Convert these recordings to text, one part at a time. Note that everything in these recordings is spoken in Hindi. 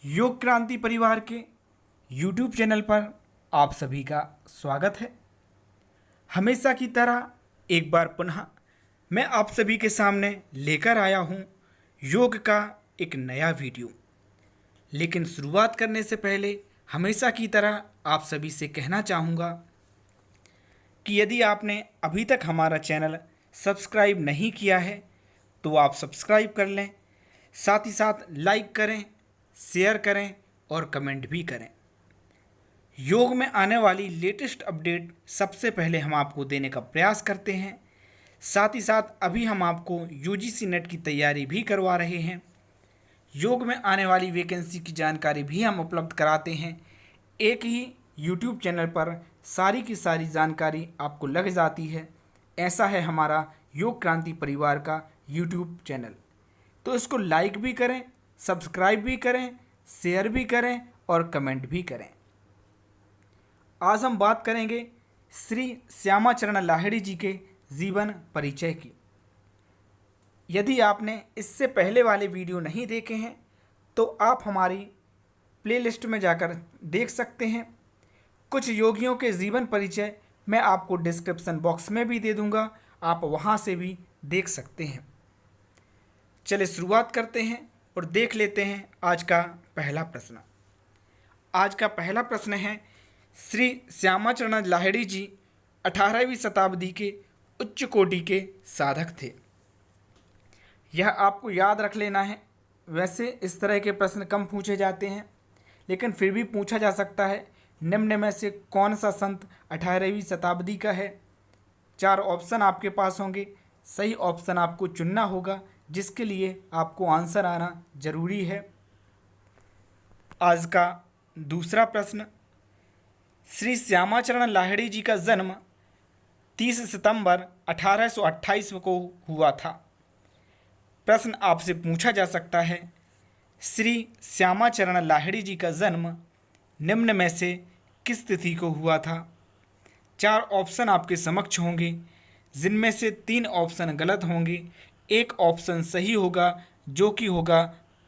योग क्रांति परिवार के YouTube चैनल पर आप सभी का स्वागत है। हमेशा की तरह एक बार पुनः मैं आप सभी के सामने लेकर आया हूँ योग का एक नया वीडियो। लेकिन शुरुआत करने से पहले हमेशा की तरह आप सभी से कहना चाहूँगा कि यदि आपने अभी तक हमारा चैनल सब्सक्राइब नहीं किया है तो आप सब्सक्राइब कर लें, साथ ही साथ लाइक करें, शेयर करें और कमेंट भी करें। योग में आने वाली लेटेस्ट अपडेट सबसे पहले हम आपको देने का प्रयास करते हैं। साथ ही साथ अभी हम आपको यूजीसी नेट की तैयारी भी करवा रहे हैं। योग में आने वाली वैकेंसी की जानकारी भी हम उपलब्ध कराते हैं। एक ही यूट्यूब चैनल पर सारी की सारी जानकारी आपको लग जाती है। ऐसा है हमारा योग क्रांति परिवार का यूट्यूब चैनल। तो इसको लाइक भी करें, सब्सक्राइब भी करें, शेयर भी करें और कमेंट भी करें। आज हम बात करेंगे श्री श्यामाचरण लाहिड़ी जी के जीवन परिचय की। यदि आपने इससे पहले वाले वीडियो नहीं देखे हैं तो आप हमारी प्लेलिस्ट में जाकर देख सकते हैं। कुछ योगियों के जीवन परिचय मैं आपको डिस्क्रिप्शन बॉक्स में भी दे दूंगा, आप वहां से भी देख सकते हैं। चलिए शुरुआत करते हैं और देख लेते हैं आज का पहला प्रश्न। आज का पहला प्रश्न है, श्री श्यामाचरण लाहिड़ी जी 18वीं शताब्दी के उच्च कोटि के साधक थे। यह आपको याद रख लेना है। वैसे इस तरह के प्रश्न कम पूछे जाते हैं, लेकिन फिर भी पूछा जा सकता है, निम्न में से कौन सा संत 18वीं शताब्दी का है। 4 ऑप्शन आपके पास होंगे, सही ऑप्शन आपको चुनना होगा, जिसके लिए आपको आंसर आना जरूरी है। आज का दूसरा प्रश्न, श्री श्यामाचरण लाहिड़ी जी का जन्म 30 सितंबर 1828 को हुआ था। प्रश्न आपसे पूछा जा सकता है, श्री श्यामाचरण लाहिड़ी जी का जन्म निम्न में से किस तिथि को हुआ था। 4 ऑप्शन आपके समक्ष होंगे, जिनमें से 3 ऑप्शन गलत होंगे, एक ऑप्शन सही होगा, जो कि होगा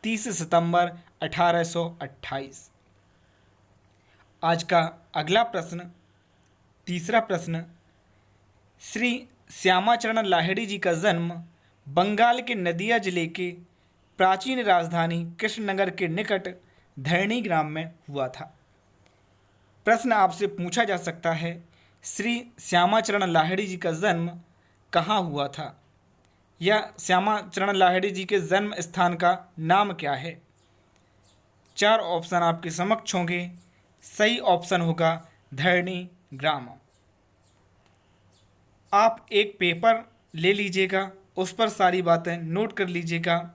30 सितंबर 1828। आज का अगला प्रश्न, तीसरा प्रश्न, श्री श्यामाचरण लाहिड़ी जी का जन्म बंगाल के नदिया जिले के प्राचीन राजधानी कृष्णनगर के निकट धरणी ग्राम में हुआ था। प्रश्न आपसे पूछा जा सकता है, श्री श्यामाचरण लाहिड़ी जी का जन्म कहाँ हुआ था, या श्यामाचरण लाहिड़ी जी के जन्म स्थान का नाम क्या है। 4 ऑप्शन आपके समक्ष होंगे, सही ऑप्शन होगा धरणी ग्राम। आप एक पेपर ले लीजिएगा, उस पर सारी बातें नोट कर लीजिएगा।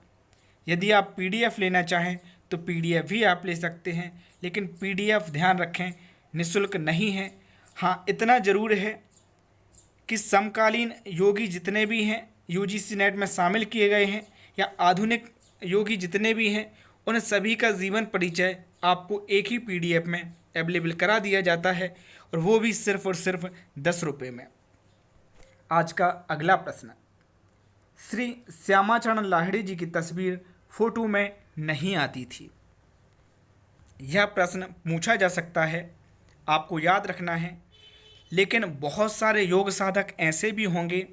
यदि आप पीडीएफ लेना चाहें तो पीडीएफ भी आप ले सकते हैं, लेकिन पीडीएफ ध्यान रखें निःशुल्क नहीं है। हाँ, इतना ज़रूर है कि समकालीन योगी जितने भी हैं यूजीसी नेट में शामिल किए गए हैं, या आधुनिक योगी जितने भी हैं, उन सभी का जीवन परिचय आपको एक ही पीडीएफ में अवेलेबल करा दिया जाता है, और वो भी सिर्फ और सिर्फ 10 रुपये में। आज का अगला प्रश्न, श्री श्यामाचरण लाहिड़ी जी की तस्वीर फोटो में नहीं आती थी। यह प्रश्न पूछा जा सकता है, आपको याद रखना है। लेकिन बहुत सारे योग साधक ऐसे भी होंगे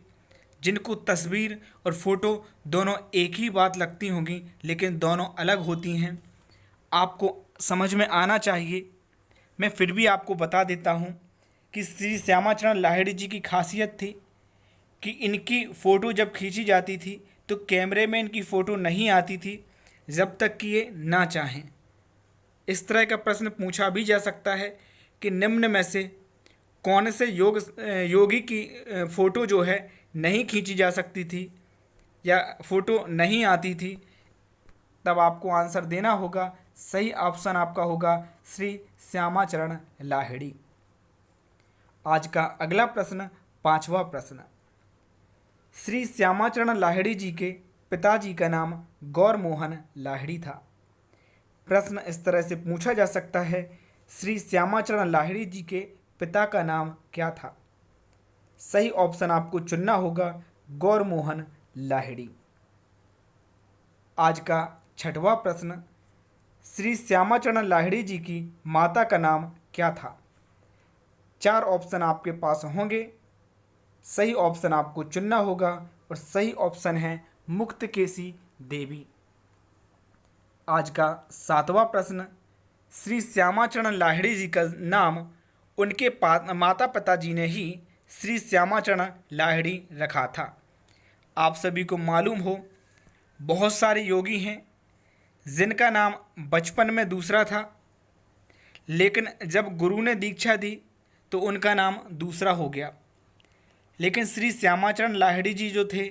जिनको तस्वीर और फोटो दोनों एक ही बात लगती होंगी, लेकिन दोनों अलग होती हैं। आपको समझ में आना चाहिए। मैं फिर भी आपको बता देता हूँ कि श्री श्यामाचरण लाहिड़ी जी की खासियत थी कि इनकी फ़ोटो जब खींची जाती थी तो कैमरे में इनकी फ़ोटो नहीं आती थी जब तक कि ये ना चाहें। इस तरह का प्रश्न पूछा भी जा सकता है कि निम्न में से कौन से योगी की फ़ोटो जो है नहीं खींची जा सकती थी या फ़ोटो नहीं आती थी। तब आपको आंसर देना होगा, सही ऑप्शन आपका होगा श्री श्यामाचरण लाहिड़ी। आज का अगला प्रश्न, 5वां प्रश्न, श्री श्यामाचरण लाहिड़ी जी के पिताजी का नाम गौर मोहन लाहिड़ी था। प्रश्न इस तरह से पूछा जा सकता है, श्री श्यामाचरण लाहिड़ी जी के पिता का नाम क्या था। सही ऑप्शन आपको चुनना होगा गौर मोहन लाहिड़ी। आज का 6वां प्रश्न, श्री श्यामाचरण लाहिड़ी जी की माता का नाम क्या था? 4 ऑप्शन आपके पास होंगे, सही ऑप्शन आपको चुनना होगा और सही ऑप्शन है मुक्तकेशी देवी। आज का 7वां प्रश्न, श्री श्यामाचरण लाहिड़ी जी का नाम उनके माता पिताजी ने ही श्री श्यामाचरण लाहिड़ी रखा था। आप सभी को मालूम हो, बहुत सारे योगी हैं जिनका नाम बचपन में दूसरा था, लेकिन जब गुरु ने दीक्षा दी तो उनका नाम दूसरा हो गया। लेकिन श्री श्यामाचरण लाहिड़ी जी जो थे,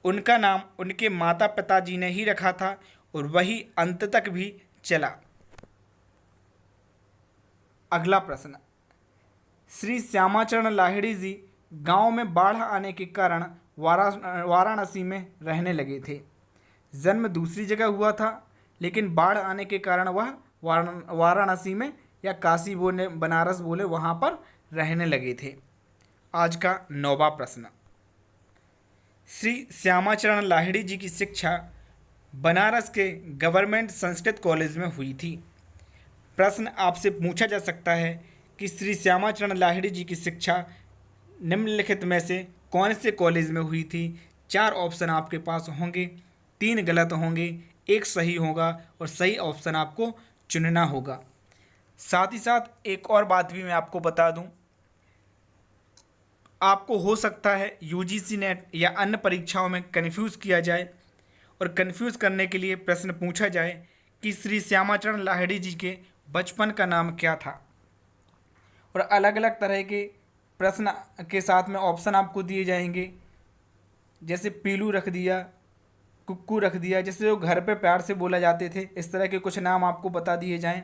उनका नाम उनके माता पिताजी ने ही रखा था और वही अंत तक भी चला। अगला प्रश्न, श्री श्यामाचरण लाहिड़ी जी गांव में बाढ़ आने के कारण वाराणसी में रहने लगे थे। जन्म दूसरी जगह हुआ था, लेकिन बाढ़ आने के कारण वह वाराणसी में या काशी बोले, बनारस बोले, वहाँ पर रहने लगे थे। आज का 9वां प्रश्न, श्री श्यामाचरण लाहिड़ी जी की शिक्षा बनारस के गवर्नमेंट संस्कृत कॉलेज में हुई थी। प्रश्न आपसे पूछा जा सकता है कि श्री श्यामाचरण लाहिड़ी जी की शिक्षा निम्नलिखित में से कौन से कॉलेज में हुई थी? 4 ऑप्शन आपके पास होंगे, 3 गलत होंगे, 1 सही होगा और सही ऑप्शन आपको चुनना होगा। साथ ही साथ एक और बात भी मैं आपको बता दूं, आपको हो सकता है यूजीसी नेट या अन्य परीक्षाओं में कन्फ्यूज़ किया जाए और कन्फ्यूज़ करने के लिए प्रश्न पूछा जाए कि श्री श्यामाचरण लाहिड़ी जी के बचपन का नाम क्या था, और अलग अलग तरह के प्रश्न के साथ में ऑप्शन आपको दिए जाएंगे, जैसे पीलू रख दिया, कुक्कू रख दिया, जैसे जो घर पे प्यार से बोला जाते थे, इस तरह के कुछ नाम आपको बता दिए जाएं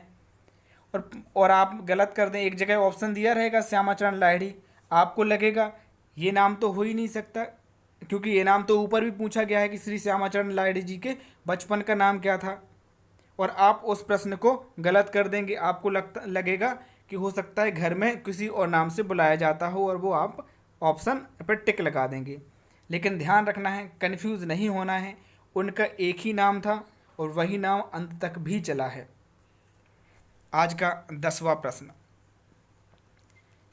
और आप गलत कर दें। एक जगह ऑप्शन दिया रहेगा श्यामाचरण लाहिड़ी, आपको लगेगा ये नाम तो हो ही नहीं सकता, क्योंकि ये नाम तो ऊपर भी पूछा गया है कि श्री श्यामाचरण लाहिड़ी जी के बचपन का नाम क्या था, और आप उस प्रश्न को गलत कर देंगे। आपको लगेगा कि हो सकता है घर में किसी और नाम से बुलाया जाता हो, और वो आप ऑप्शन पर टिक लगा देंगे। लेकिन ध्यान रखना है, कन्फ्यूज़ नहीं होना है, उनका एक ही नाम था और वही नाम अंत तक भी चला है। आज का 10वां प्रश्न,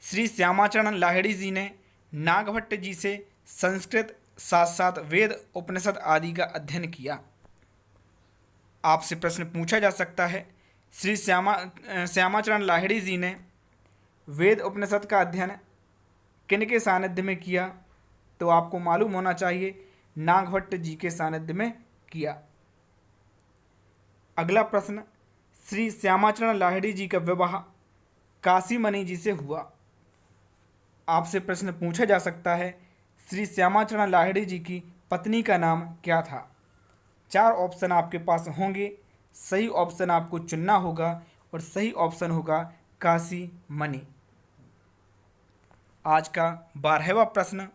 श्री श्यामाचरण लाहिड़ी जी ने नागभट्ट जी से संस्कृत साथ साथ वेद, उपनिषद आदि का अध्ययन किया। आपसे प्रश्न पूछा जा सकता है, श्री श्यामाचरण लाहिड़ी जी ने वेद उपनिषद का अध्ययन किन के सानिध्य में किया? तो आपको मालूम होना चाहिए, नागभट्ट जी के सानिध्य में किया। अगला प्रश्न, श्री श्यामाचरण लाहिड़ी जी का विवाह काशी मणि जी से हुआ। आपसे प्रश्न पूछा जा सकता है, श्री श्यामाचरण लाहिड़ी जी की पत्नी का नाम क्या था? 4 ऑप्शन आपके पास होंगे, सही ऑप्शन आपको चुनना होगा और सही ऑप्शन होगा काशी मणि। आज का 12वां प्रश्न,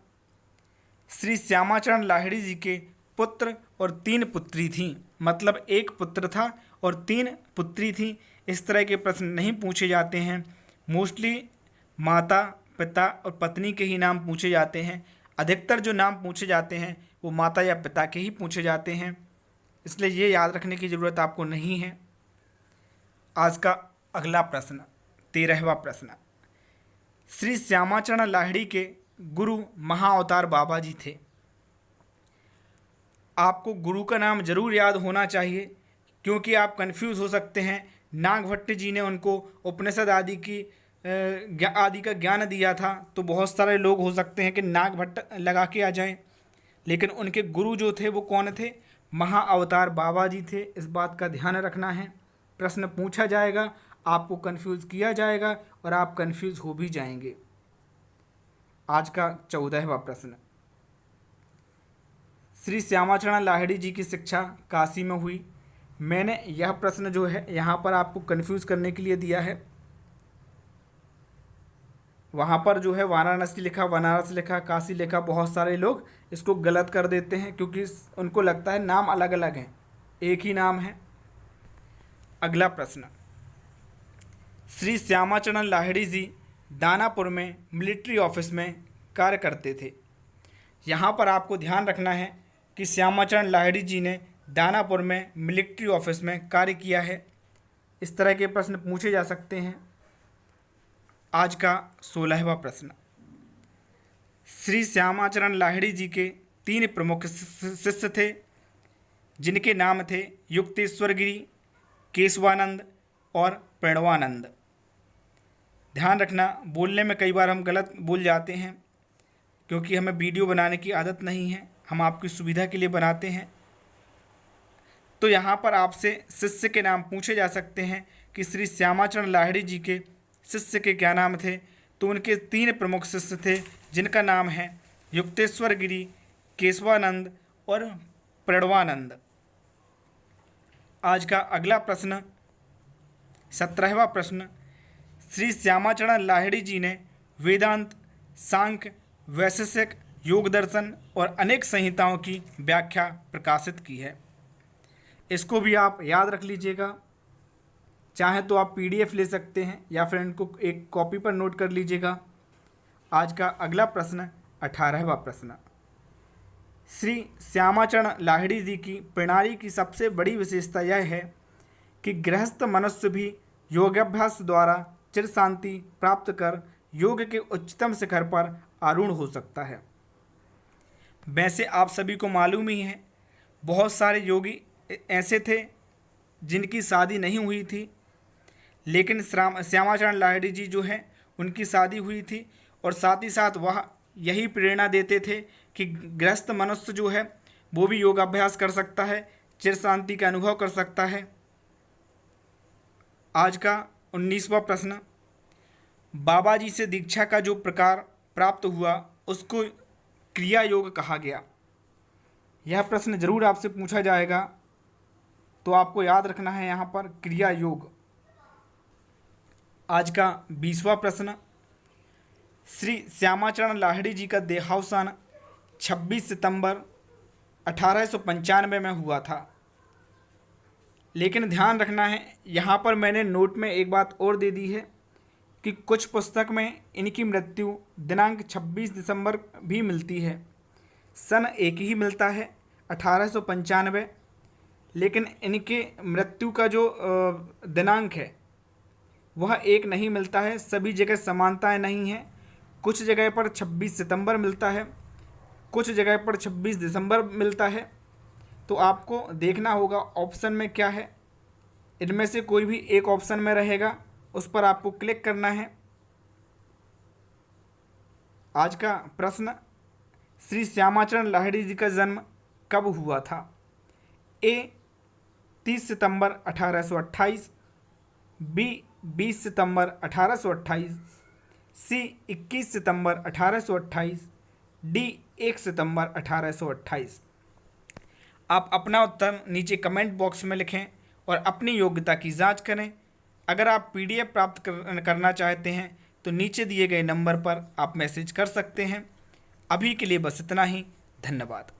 श्री श्यामाचरण लाहिड़ी जी के पुत्र और 3 पुत्री थीं, मतलब 1 पुत्र था और 3 पुत्री थीं। इस तरह के प्रश्न नहीं पूछे जाते हैं, मोस्टली माता, पिता और पत्नी के ही नाम पूछे जाते हैं। अधिकतर जो नाम पूछे जाते हैं वो माता या पिता के ही पूछे जाते हैं, इसलिए ये याद रखने की ज़रूरत आपको नहीं है। आज का अगला प्रश्न, 13वां प्रश्न, श्री श्यामाचरण लाहिड़ी के गुरु महाअवतार बाबा जी थे। आपको गुरु का नाम जरूर याद होना चाहिए, क्योंकि आप कंफ्यूज हो सकते हैं। नागभट्ट जी ने उनको उपनिषद आदि का ज्ञान दिया था, तो बहुत सारे लोग हो सकते हैं कि नागभट्ट लगा के आ जाएं, लेकिन उनके गुरु जो थे वो कौन थे? महाअवतार बाबा जी थे। इस बात का ध्यान रखना है, प्रश्न पूछा जाएगा, आपको कंफ्यूज किया जाएगा और आप कंफ्यूज हो भी जाएंगे। आज का 14वां प्रश्न, श्री श्यामाचरण लाहिड़ी जी की शिक्षा काशी में हुई। मैंने यह प्रश्न जो है यहाँ पर आपको कंफ्यूज करने के लिए दिया है। वहाँ पर जो है वाराणसी लिखा, बनारस लिखा, काशी लिखा, बहुत सारे लोग इसको गलत कर देते हैं, क्योंकि उनको लगता है नाम अलग अलग हैं, एक ही नाम है। अगला प्रश्न, श्री श्यामाचरण लाहिड़ी जी दानापुर में मिलिट्री ऑफिस में कार्य करते थे। यहाँ पर आपको ध्यान रखना है कि श्यामाचरण लाहिड़ी जी ने दानापुर में मिलिट्री ऑफिस में कार्य किया है। इस तरह के प्रश्न पूछे जा सकते हैं। आज का 16वां प्रश्न, श्री श्यामाचरण लाहिड़ी जी के 3 प्रमुख शिष्य थे जिनके नाम थे युक्तेश्वर गिरी, केशवानंद और प्रणवानंद। ध्यान रखना, बोलने में कई बार हम गलत बोल जाते हैं क्योंकि हमें वीडियो बनाने की आदत नहीं है, हम आपकी सुविधा के लिए बनाते हैं। तो यहाँ पर आपसे शिष्य के नाम पूछे जा सकते हैं कि श्री श्यामाचरण लाहिड़ी जी के शिष्य के क्या नाम थे। तो उनके 3 प्रमुख शिष्य थे जिनका नाम है युक्तेश्वर गिरी, केशवानंद और प्रणवानंद। आज का अगला प्रश्न 17वां प्रश्न, श्री श्यामाचरण लाहिड़ी जी ने वेदांत, सांख्य, वैशेषिक, योग दर्शन और अनेक संहिताओं की व्याख्या प्रकाशित की है। इसको भी आप याद रख लीजिएगा, चाहे तो आप PDF ले सकते हैं या फिर इनको एक कॉपी पर नोट कर लीजिएगा। आज का अगला प्रश्न 18वां प्रश्न, श्री श्यामाचरण लाहिड़ी जी की प्रणाली की सबसे बड़ी विशेषता यह है कि गृहस्थ मनुष्य भी योगाभ्यास द्वारा चिर शांति प्राप्त कर योग के उच्चतम शिखर पर आरूढ़ हो सकता है। वैसे आप सभी को मालूम ही है, बहुत सारे योगी ऐसे थे जिनकी शादी नहीं हुई थी, लेकिन श्यामाचरण लाहिड़ी जी जो हैं उनकी शादी हुई थी और साथ ही साथ वह यही प्रेरणा देते थे कि गृहस्थ मनुष्य जो है वो भी योगाभ्यास कर सकता है, चिर शांति का अनुभव कर सकता है। आज का 19वां प्रश्न, बाबा जी से दीक्षा का जो प्रकार प्राप्त हुआ उसको क्रिया योग कहा गया। यह प्रश्न जरूर आपसे पूछा जाएगा, तो आपको याद रखना है यहाँ पर क्रिया योग। आज का 20वां प्रश्न, श्री श्यामाचरण लाहिड़ी जी का देहावसान 26 सितंबर 1895 में हुआ था। लेकिन ध्यान रखना है, यहाँ पर मैंने नोट में एक बात और दे दी है कि कुछ पुस्तक में इनकी मृत्यु दिनांक 26 दिसंबर भी मिलती है, सन एक ही मिलता है 1895, लेकिन इनके मृत्यु का जो दिनांक है वह एक नहीं मिलता है। सभी जगह समानताएं नहीं हैं, कुछ जगह पर 26 सितंबर मिलता है, कुछ जगह पर 26 दिसंबर मिलता है। तो आपको देखना होगा ऑप्शन में क्या है, इनमें से कोई भी एक ऑप्शन में रहेगा, उस पर आपको क्लिक करना है। आज का प्रश्न, श्री श्यामाचरण लाहिड़ी जी का जन्म कब हुआ था। ए 30 सितंबर 1828, बी 20 सितंबर 1828, सी 21 सितंबर 1828, डी 1 सितंबर 1828। आप अपना उत्तर नीचे कमेंट बॉक्स में लिखें और अपनी योग्यता की जांच करें। अगर आप PDF प्राप्त करना चाहते हैं तो नीचे दिए गए नंबर पर आप मैसेज कर सकते हैं। अभी के लिए बस इतना ही, धन्यवाद।